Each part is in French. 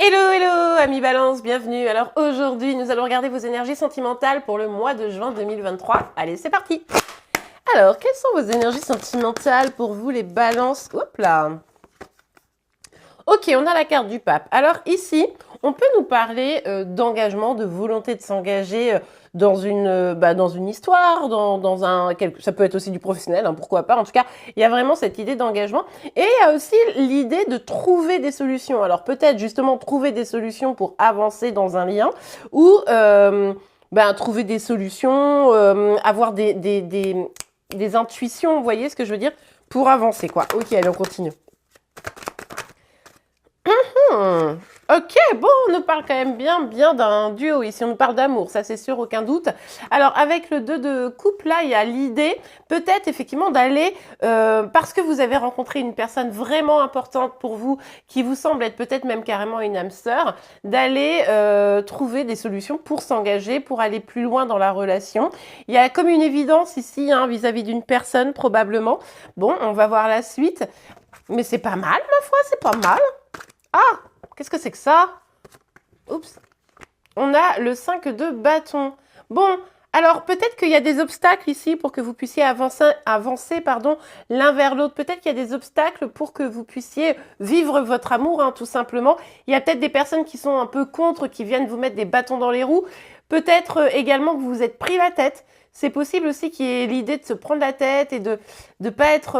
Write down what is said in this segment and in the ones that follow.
Hello, hello, amis Balance, bienvenue. Alors aujourd'hui, nous allons regarder vos énergies sentimentales pour le mois de juin 2023. Allez, c'est parti. Alors, quelles sont vos énergies sentimentales pour vous, les Balances? Hop là. Ok, on a la carte du pape. Alors ici, on peut nous parler d'engagement, de volonté de s'engager dans une histoire, ça peut être aussi du professionnel, hein, pourquoi pas. En tout cas, il y a vraiment cette idée d'engagement. Et il y a aussi l'idée de trouver des solutions. Alors peut-être justement trouver des solutions pour avancer dans un lien ou trouver des solutions, avoir des intuitions, vous voyez ce que je veux dire, pour avancer, quoi. Ok, allez, on continue. Ok, bon, on nous parle quand même bien d'un duo ici, on nous parle d'amour, ça c'est sûr, aucun doute. Alors avec le 2 de coupe, là, il y a l'idée peut-être effectivement d'aller, parce que vous avez rencontré une personne vraiment importante pour vous, qui vous semble être peut-être même carrément une âme sœur, d'aller trouver des solutions pour s'engager, pour aller plus loin dans la relation. Il y a comme une évidence ici, hein, vis-à-vis d'une personne probablement. Bon, on va voir la suite, mais c'est pas mal ma foi, c'est pas mal. Ah, qu'est-ce que c'est que ça? Oups. On a le 5 de bâton. Bon, alors peut-être qu'il y a des obstacles ici pour que vous puissiez avancer l'un vers l'autre. Peut-être qu'il y a des obstacles pour que vous puissiez vivre votre amour, hein, tout simplement. Il y a peut-être des personnes qui sont un peu contre, qui viennent vous mettre des bâtons dans les roues. Peut-être également que vous vous êtes pris la tête. C'est possible aussi qu'il y ait l'idée de se prendre la tête et de pas être,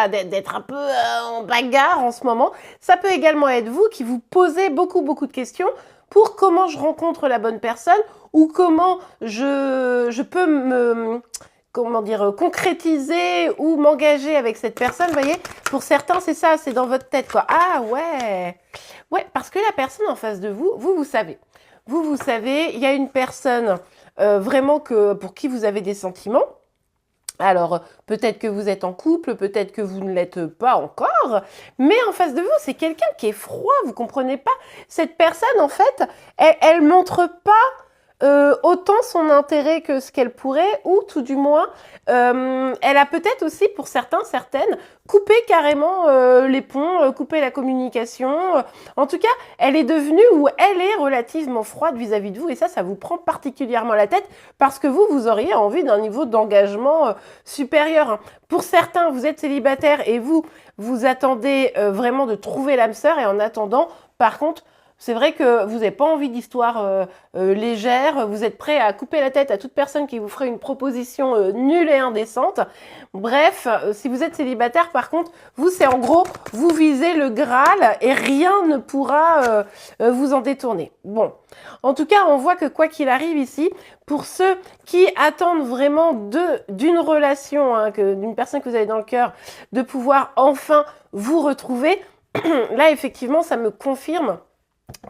d'être un peu en bagarre en ce moment. Ça peut également être vous qui vous posez beaucoup de questions pour comment je rencontre la bonne personne ou comment je peux concrétiser ou m'engager avec cette personne. Vous voyez, pour certains, c'est ça, c'est dans votre tête, quoi. Ah ouais, ouais, parce que la personne en face de vous, vous savez. Vous savez, il y a une personne vraiment pour qui vous avez des sentiments. Alors, peut-être que vous êtes en couple, peut-être que vous ne l'êtes pas encore, mais en face de vous, c'est quelqu'un qui est froid, vous comprenez pas? Cette personne, en fait, elle montre pas autant son intérêt que ce qu'elle pourrait, ou tout du moins, elle a peut-être aussi, pour certaines, coupé carrément les ponts, coupé la communication. En tout cas, elle est devenue, ou elle est relativement froide vis-à-vis de vous, et ça vous prend particulièrement la tête, parce que vous auriez envie d'un niveau d'engagement supérieur. Pour certains, vous êtes célibataire, et vous attendez vraiment de trouver l'âme sœur, et en attendant, par contre, c'est vrai que vous n'avez pas envie d'histoire légère, vous êtes prêt à couper la tête à toute personne qui vous ferait une proposition nulle et indécente. Bref, si vous êtes célibataire, par contre, c'est en gros, vous visez le Graal et rien ne pourra vous en détourner. Bon, en tout cas, on voit que quoi qu'il arrive ici, pour ceux qui attendent vraiment d'une relation, hein, d'une personne que vous avez dans le cœur, de pouvoir enfin vous retrouver, là, effectivement, ça me confirme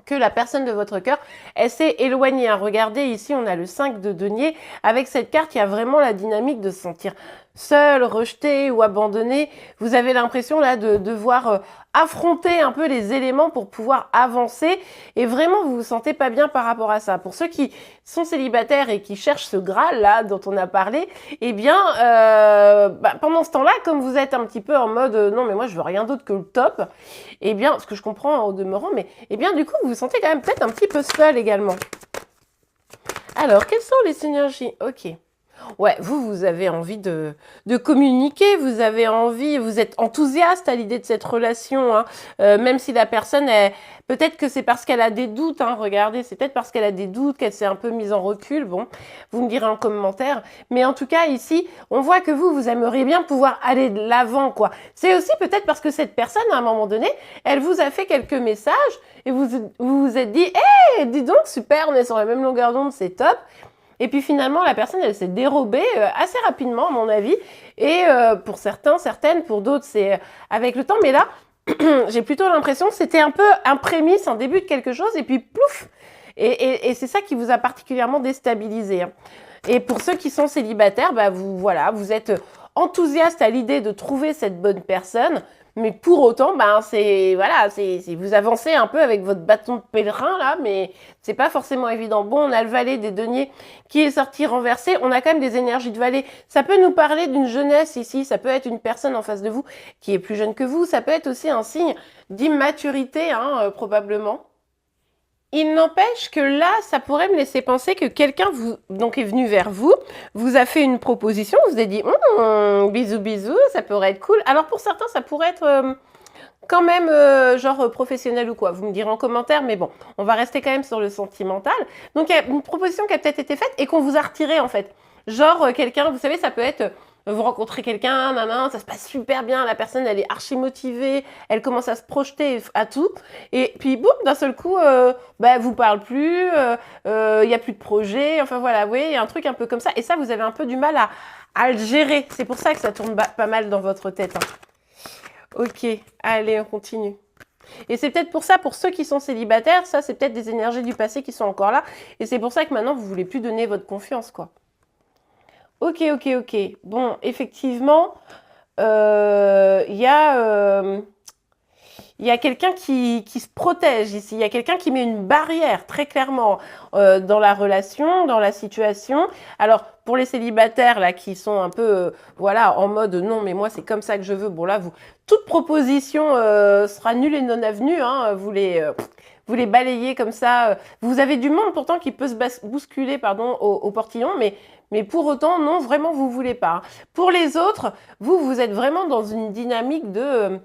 que la personne de votre cœur, elle s'est éloignée. Regardez, ici, on a le 5 de denier. Avec cette carte, il y a vraiment la dynamique de se sentir seul, rejeté ou abandonné. Vous avez l'impression là de devoir affronter un peu les éléments pour pouvoir avancer. Et vraiment, vous vous sentez pas bien par rapport à ça. Pour ceux qui sont célibataires et qui cherchent ce Graal là dont on a parlé, eh bien, pendant ce temps-là, comme vous êtes un petit peu en mode non mais moi je veux rien d'autre que le top, eh bien, ce que je comprends au demeurant, mais eh bien du coup vous vous sentez quand même peut-être un petit peu seul également. Alors, quelles sont les synergies? Ok. Ouais, vous avez envie de communiquer, vous avez envie, vous êtes enthousiaste à l'idée de cette relation, hein, même si la personne, peut-être que c'est parce qu'elle a des doutes, hein, regardez, c'est peut-être parce qu'elle a des doutes, qu'elle s'est un peu mise en recul, bon, vous me direz en commentaire, mais en tout cas, ici, on voit que vous aimeriez bien pouvoir aller de l'avant, quoi. C'est aussi peut-être parce que cette personne, à un moment donné, elle vous a fait quelques messages, et vous vous êtes dit, hé, dis donc, super, on est sur la même longueur d'onde, c'est top. Et puis finalement, la personne, elle s'est dérobée assez rapidement, à mon avis. Et pour certaines, pour d'autres, c'est avec le temps. Mais là, j'ai plutôt l'impression que c'était un peu un prémisse, un début de quelque chose, et puis plouf. Et c'est ça qui vous a particulièrement déstabilisé, hein. Et pour ceux qui sont célibataires, vous êtes enthousiaste à l'idée de trouver cette bonne personne. Mais pour autant, ben voilà, vous avancez un peu avec votre bâton de pèlerin là, mais c'est pas forcément évident. Bon, on a le valet des deniers qui est sorti renversé. On a quand même des énergies de valet. Ça peut nous parler d'une jeunesse ici. Ça peut être une personne en face de vous qui est plus jeune que vous. Ça peut être aussi un signe d'immaturité, hein, probablement. Il n'empêche que là, ça pourrait me laisser penser que quelqu'un donc est venu vers vous, vous a fait une proposition, vous a dit bisous bisous, ça pourrait être cool. Alors pour certains, ça pourrait être quand même genre professionnel ou quoi. Vous me direz en commentaire, mais bon, on va rester quand même sur le sentimental. Donc il y a une proposition qui a peut-être été faite et qu'on vous a retirée en fait. Genre quelqu'un, vous savez, ça peut être vous rencontrez quelqu'un, nanan, ça se passe super bien, la personne elle est archi motivée, elle commence à se projeter à tout, et puis boum, d'un seul coup, elle vous parle plus, il y a plus de projet, enfin voilà, vous voyez, il y a un truc un peu comme ça, et ça vous avez un peu du mal à le gérer, c'est pour ça que ça tourne pas mal dans votre tête. Hein. Ok, allez, on continue. Et c'est peut-être pour ça, pour ceux qui sont célibataires, ça c'est peut-être des énergies du passé qui sont encore là, et c'est pour ça que maintenant vous voulez plus donner votre confiance, quoi. Ok. Bon, effectivement, il y a quelqu'un qui se protège ici. Il y a quelqu'un qui met une barrière, très clairement, dans la relation, dans la situation. Alors, pour les célibataires, là, qui sont un peu, voilà, en mode, non, mais moi, c'est comme ça que je veux. Bon, là, toute proposition sera nulle et non avenue. Hein, vous les balayez comme ça. Vous avez du monde, pourtant, qui peut se bousculer, pardon, au portillon, mais pour autant, non, vraiment, vous voulez pas. Pour les autres, vous êtes vraiment dans une dynamique de...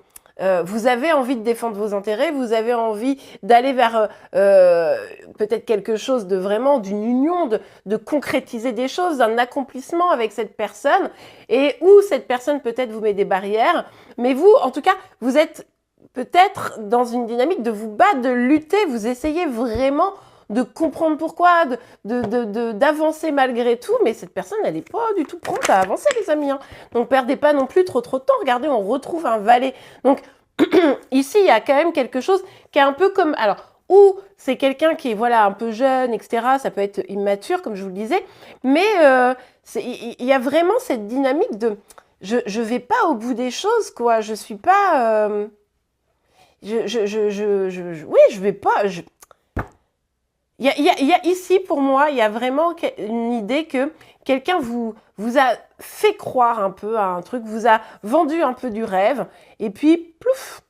vous avez envie de défendre vos intérêts, vous avez envie d'aller vers peut-être quelque chose de vraiment, d'une union, de concrétiser des choses, d'un accomplissement avec cette personne, et où cette personne peut-être vous met des barrières, mais vous, en tout cas, vous êtes peut-être dans une dynamique de vous battre, de lutter, vous essayez vraiment de comprendre pourquoi, d'avancer malgré tout, mais cette personne, elle n'est pas du tout prompte à avancer, les amis. Hein. Donc, perdez pas non plus trop de temps. Regardez, on retrouve un valet. Donc, ici, il y a quand même quelque chose qui est un peu comme... Alors, ou c'est quelqu'un qui est voilà, un peu jeune, etc. Ça peut être immature, comme je vous le disais. Mais il y a vraiment cette dynamique de... Je vais pas au bout des choses, quoi. Je suis pas... oui, je vais pas... Il y a ici, pour moi, il y a vraiment une idée que quelqu'un vous a fait croire un peu à un truc, vous a vendu un peu du rêve, et puis, plouf.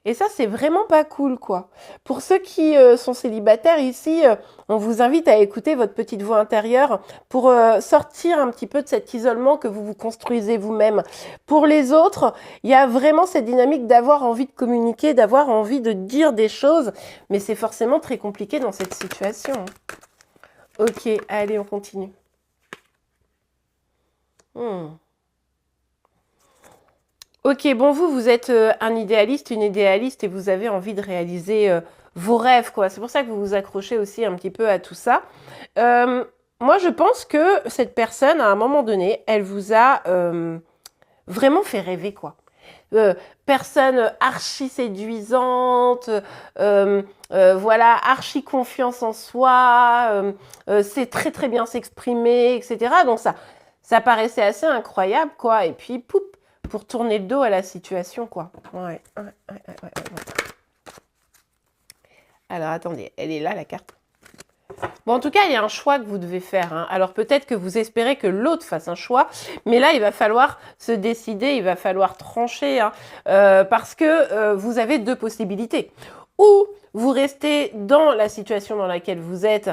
Et ça, c'est vraiment pas cool, quoi. Pour ceux qui sont célibataires ici, on vous invite à écouter votre petite voix intérieure pour sortir un petit peu de cet isolement que vous construisez vous-même. Pour les autres, il y a vraiment cette dynamique d'avoir envie de communiquer, d'avoir envie de dire des choses, mais c'est forcément très compliqué dans cette situation. Ok, allez, on continue. Ok, bon, vous êtes un idéaliste, une idéaliste et vous avez envie de réaliser vos rêves, quoi. C'est pour ça que vous vous accrochez aussi un petit peu à tout ça. Moi, je pense que cette personne, à un moment donné, elle vous a vraiment fait rêver, quoi. Personne archi séduisante, voilà, archi confiance en soi, c'est très très bien s'exprimer, etc. Donc ça paraissait assez incroyable, quoi. Et puis, poup, pour tourner le dos à la situation, quoi. Ouais. Alors, attendez, elle est là, la carte. Bon, en tout cas, il y a un choix que vous devez faire. Hein. Alors, peut-être que vous espérez que l'autre fasse un choix, mais là, il va falloir se décider, il va falloir trancher, hein, parce que vous avez deux possibilités. Ou vous restez dans la situation dans laquelle vous êtes.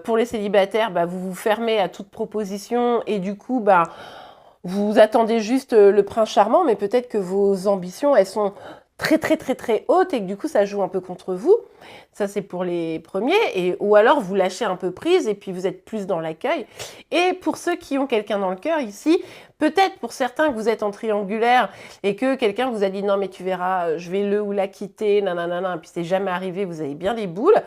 Pour les célibataires, vous vous fermez à toute proposition et du coup, vous attendez juste le prince charmant, mais peut-être que vos ambitions, elles sont très très très très hautes et que du coup ça joue un peu contre vous. Ça c'est pour les premiers, ou alors vous lâchez un peu prise et puis vous êtes plus dans l'accueil. Et pour ceux qui ont quelqu'un dans le cœur ici, peut-être pour certains que vous êtes en triangulaire et que quelqu'un vous a dit non mais tu verras, je vais le ou la quitter, nanana, et puis c'est jamais arrivé, vous avez bien des boules.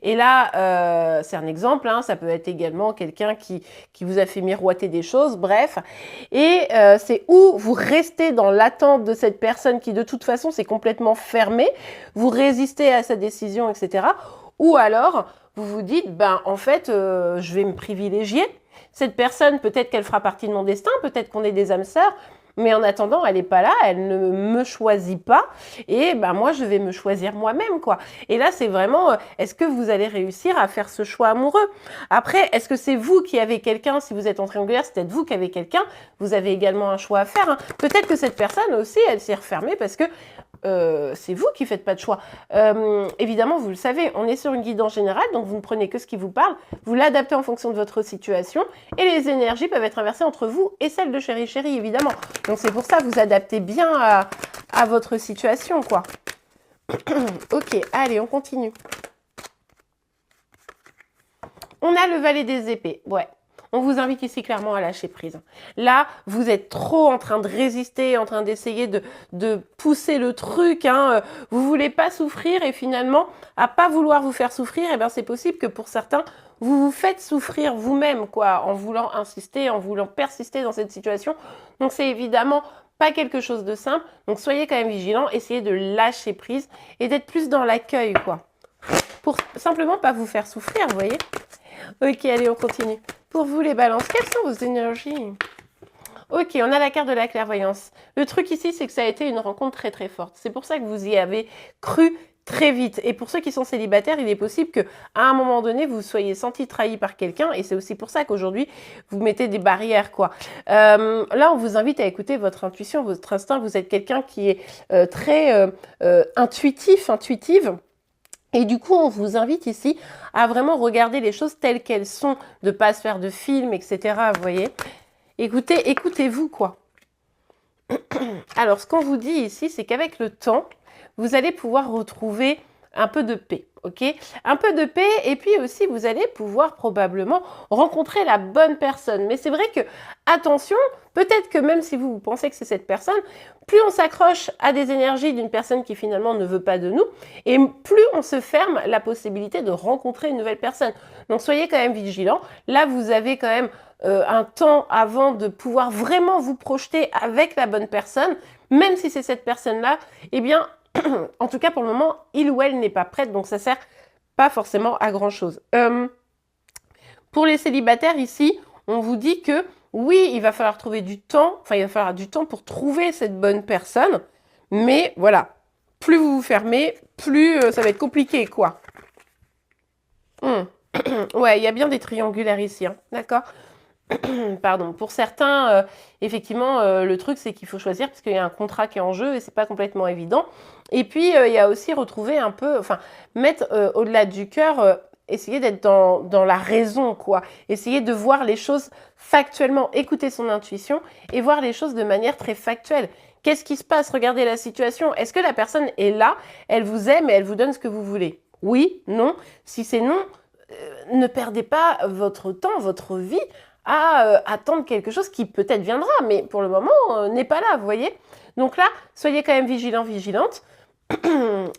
Et là, c'est un exemple, hein, ça peut être également quelqu'un qui vous a fait miroiter des choses, bref. Et c'est où vous restez dans l'attente de cette personne qui de toute façon c'est complètement fermé, vous résistez à sa décision, etc. Ou alors, vous vous dites, en fait, je vais me privilégier Cette personne, peut-être qu'elle fera partie de mon destin, peut-être qu'on est des âmes sœurs, mais en attendant, elle n'est pas là, elle ne me choisit pas, et ben moi, je vais me choisir moi-même, quoi. Et là, c'est vraiment, est-ce que vous allez réussir à faire ce choix amoureux? Après, est-ce que c'est vous qui avez quelqu'un, si vous êtes en triangulaire, c'est peut-être vous qui avez quelqu'un, vous avez également un choix à faire, hein. Peut-être que cette personne aussi, elle s'est refermée parce que c'est vous qui faites pas de choix. Évidemment, vous le savez, on est sur une guidance générale, donc vous ne prenez que ce qui vous parle, vous l'adaptez en fonction de votre situation, et les énergies peuvent être inversées entre vous et celles de chéri, évidemment. Donc c'est pour ça que vous adaptez bien à votre situation, quoi. Ok, allez, on continue. On a le valet des épées, ouais. On vous invite ici clairement à lâcher prise. Là, vous êtes trop en train de résister, en train d'essayer de pousser le truc. Hein. Vous voulez pas souffrir et finalement, à pas vouloir vous faire souffrir, eh ben c'est possible que pour certains, vous vous faites souffrir vous-même, quoi, en voulant insister, en voulant persister dans cette situation. Donc c'est évidemment pas quelque chose de simple. Donc soyez quand même vigilants, essayez de lâcher prise et d'être plus dans l'accueil, quoi. Pour simplement pas vous faire souffrir, vous voyez. Ok, allez, on continue. Pour vous, les balances, quelles sont vos énergies? Ok, on a la carte de la clairvoyance. Le truc ici, c'est que ça a été une rencontre très très forte. C'est pour ça que vous y avez cru très vite. Et pour ceux qui sont célibataires, il est possible qu'à un moment donné, vous soyez senti trahi par quelqu'un. Et c'est aussi pour ça qu'aujourd'hui, vous mettez des barrières, quoi. Là, on vous invite à écouter votre intuition, votre instinct. Vous êtes quelqu'un qui est très intuitive. Et du coup, on vous invite ici à vraiment regarder les choses telles qu'elles sont, de ne pas se faire de films, etc. Vous voyez? Écoutez-vous, quoi. Alors, ce qu'on vous dit ici, c'est qu'avec le temps, vous allez pouvoir retrouver un peu de paix, ok? Un peu de paix, et puis aussi, vous allez pouvoir probablement rencontrer la bonne personne. Mais c'est vrai que, attention, peut-être que même si vous pensez que c'est cette personne, plus on s'accroche à des énergies d'une personne qui finalement ne veut pas de nous, et plus on se ferme la possibilité de rencontrer une nouvelle personne. Donc soyez quand même vigilants. Là, vous avez quand même un temps avant de pouvoir vraiment vous projeter avec la bonne personne, même si c'est cette personne-là, eh bien, en tout cas pour le moment, il ou elle n'est pas prête, donc ça sert pas forcément à grand-chose. Pour les célibataires ici, on vous dit que oui, il va falloir trouver du temps, enfin il va falloir du temps pour trouver cette bonne personne, mais voilà, plus vous vous fermez, plus ça va être compliqué, quoi. Ouais, il y a bien des triangulaires ici, hein, d'accord? Pardon. Pour certains, effectivement, le truc, c'est qu'il faut choisir parce qu'il y a un contrat qui est en jeu et c'est pas complètement évident. Et puis, il y a aussi retrouver un peu, enfin, mettre au-delà du cœur, essayer d'être dans la raison, quoi. Essayer de voir les choses factuellement, écouter son intuition et voir les choses de manière très factuelle. Qu'est-ce qui se passe? Regardez la situation. Est-ce que la personne est là, elle vous aime et elle vous donne ce que vous voulez? Oui, non. Si c'est non, ne perdez pas votre temps, votre vie à attendre quelque chose qui peut-être viendra, mais pour le moment, n'est pas là, vous voyez? Donc là, soyez quand même vigilants, vigilantes. Mais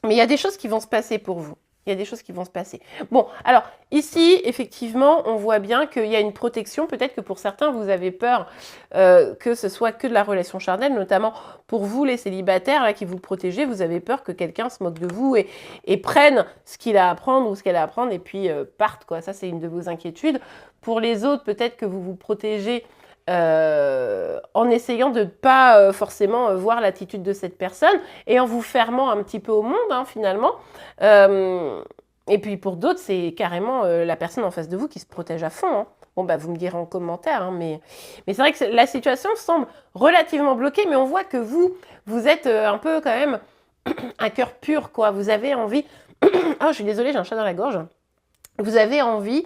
il y a des choses qui vont se passer pour vous. Il y a des choses qui vont se passer. Bon, alors, ici, effectivement, on voit bien qu'il y a une protection. Peut-être que pour certains, vous avez peur que ce soit que de la relation charnelle, notamment pour vous, les célibataires, là, qui vous protégez, vous avez peur que quelqu'un se moque de vous et prenne ce qu'il a à apprendre ou ce qu'elle a à apprendre et puis parte, quoi. Ça, c'est une de vos inquiétudes. Pour les autres, peut-être que vous vous protégez en essayant de ne pas forcément voir l'attitude de cette personne et en vous fermant un petit peu au monde, hein, finalement. Et puis pour d'autres, c'est carrément la personne en face de vous qui se protège à fond. Hein. Bon, bah, vous me direz en commentaire, hein, mais c'est vrai que la situation semble relativement bloquée, mais on voit que vous êtes un peu quand même un cœur pur, quoi. Vous avez envie... oh, je suis désolée, j'ai un chat dans la gorge. Vous avez envie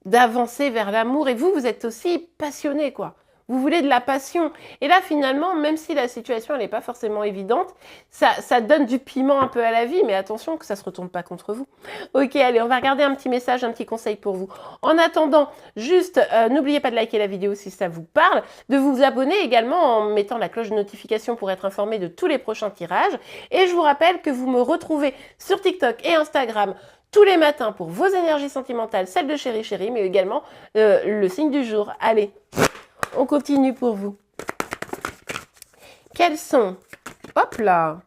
d'avancer vers l'amour. Et vous êtes aussi passionné, quoi. Vous voulez de la passion. Et là, finalement, même si la situation, elle n'est pas forcément évidente, ça donne du piment un peu à la vie, mais attention que ça ne se retourne pas contre vous. Ok, allez, on va regarder un petit message, un petit conseil pour vous. En attendant, juste, n'oubliez pas de liker la vidéo si ça vous parle, de vous abonner également en mettant la cloche de notification pour être informé de tous les prochains tirages. Et je vous rappelle que vous me retrouvez sur TikTok et Instagram tous les matins pour vos énergies sentimentales, celles de chéri, mais également le signe du jour. Allez, on continue pour vous. Quels sont... Hop là!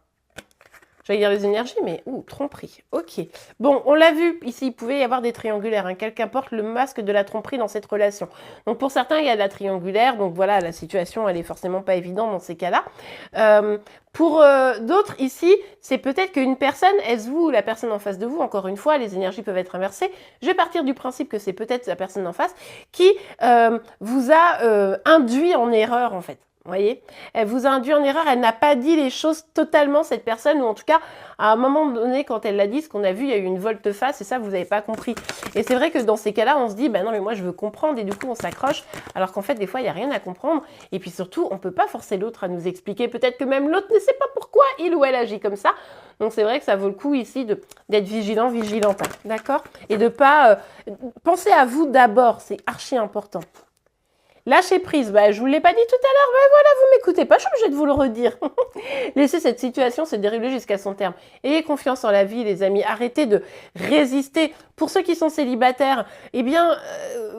j'allais dire les énergies, mais tromperie. Ok. Bon, on l'a vu ici, il pouvait y avoir des triangulaires. Hein. Quelqu'un porte le masque de la tromperie dans cette relation. Donc pour certains, il y a de la triangulaire. Donc voilà, la situation, elle est forcément pas évidente dans ces cas-là. Pour d'autres, ici, c'est peut-être qu'une personne, est-ce vous ou la personne en face de vous, encore une fois, les énergies peuvent être inversées. Je vais partir du principe que c'est peut-être la personne en face qui vous a induit en erreur, en fait. Vous voyez, elle vous a induit en erreur, elle n'a pas dit les choses totalement, cette personne, ou en tout cas, à un moment donné, quand elle l'a dit, ce qu'on a vu, il y a eu une volte-face, et ça, vous n'avez pas compris. Et c'est vrai que dans ces cas-là, on se dit, ben non, mais moi, je veux comprendre, et du coup, on s'accroche, alors qu'en fait, des fois, il n'y a rien à comprendre, et puis surtout, on ne peut pas forcer l'autre à nous expliquer, peut-être que même l'autre ne sait pas pourquoi il ou elle agit comme ça, donc c'est vrai que ça vaut le coup ici d'être vigilant, vigilante, hein, d'accord? Et de pas penser à vous d'abord, c'est archi important. Lâcher prise, bah, je vous l'ai pas dit tout à l'heure, mais voilà, vous m'écoutez pas, je suis obligée de vous le redire. Laissez cette situation se dérouler jusqu'à son terme. Ayez confiance en la vie, les amis, arrêtez de résister. Pour ceux qui sont célibataires, eh bien,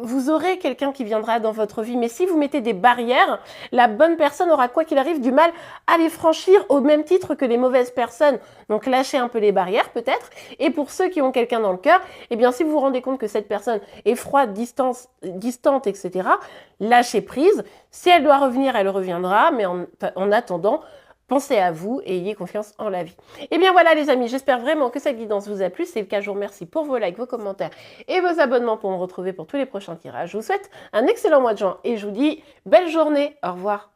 vous aurez quelqu'un qui viendra dans votre vie, mais si vous mettez des barrières, la bonne personne aura, quoi qu'il arrive, du mal à les franchir au même titre que les mauvaises personnes. Donc, lâchez un peu les barrières, peut-être. Et pour ceux qui ont quelqu'un dans le cœur, eh bien, si vous vous rendez compte que cette personne est froide, distante, etc., lâchez prise. Si elle doit revenir, elle reviendra, mais en attendant, pensez à vous et ayez confiance en la vie. Et bien voilà les amis, j'espère vraiment que cette guidance vous a plu. Si c'est le cas, je vous remercie pour vos likes, vos commentaires et vos abonnements pour me retrouver pour tous les prochains tirages. Je vous souhaite un excellent mois de juin et je vous dis belle journée. Au revoir.